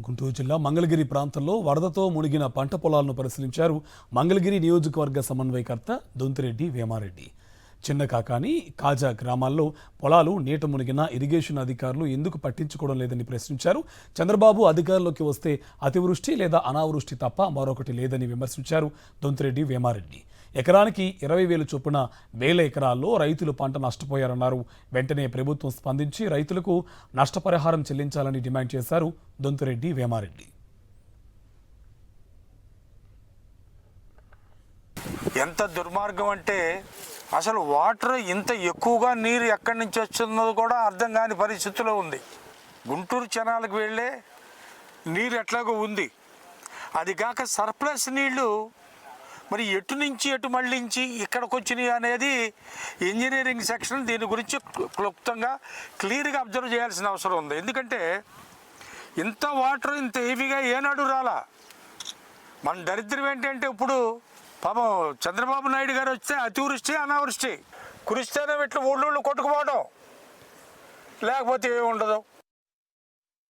గుంటూరు జిల్లా మంగళగిరి ప్రాంతంలో వరదతో మునిగిన పంట పొలాలను పరిశీలించారు మంగళగిరి నియోజకవర్గ సమన్వయకర్త దొంతిరెడ్డి వేమారెడ్డి. చిన్న కాకాని కాజా గ్రామాల్లో పొలాలు నీట మునిగిన ఇరిగేషన్ అధికారులు ఎందుకు పట్టించుకోవడం లేదని ప్రశ్నించారు. చంద్రబాబు అధికారంలోకి వస్తే అతివృష్టి లేదా అనావృష్టి తప్ప మరొకటి లేదని విమర్శించారు దొంతిరెడ్డి వేమారెడ్డి. ఎకరానికి 20,000 చొప్పున 1,000 ఎకరాల్లో రైతులు పంట నష్టపోయారన్నారు. వెంటనే ప్రభుత్వం స్పందించి రైతులకు నష్టపరిహారం చెల్లించాలని డిమాండ్ చేశారు దొంతిరెడ్డి వేమారెడ్డి. ఎంత దుర్మార్గం అంటే అసలు వాటర్ ఇంత ఎక్కువగా నీరు ఎక్కడి నుంచి వస్తున్నదో కూడా అర్థం కాని పరిస్థితిలో ఉంది. గుంటూరు కెనాల్కి వెళ్ళే నీరు ఎట్లాగో ఉంది, అది కాక సర్ప్లస్ నీళ్లు మరి ఎటు నుంచి ఎటు మళ్ళించి ఇక్కడికి వచ్చినాయి అనేది ఇంజనీరింగ్ సెక్షన్ దీని గురించి క్లుప్తంగా క్లియర్గా అబ్జర్వ్ చేయాల్సిన అవసరం ఉంది. ఎందుకంటే ఇంత వాటర్ ఇంత హెవీగా ఏనాడు రాలా. మన దరిద్రం ఏంటంటే ఇప్పుడు పాపం చంద్రబాబు నాయుడు గారు వస్తే అతివృష్టి అనావృష్టి కురిస్తేనే ఇట్లా ఊళ్ళో కొట్టుకుపోవడం, లేకపోతే ఏమి ఉండదు.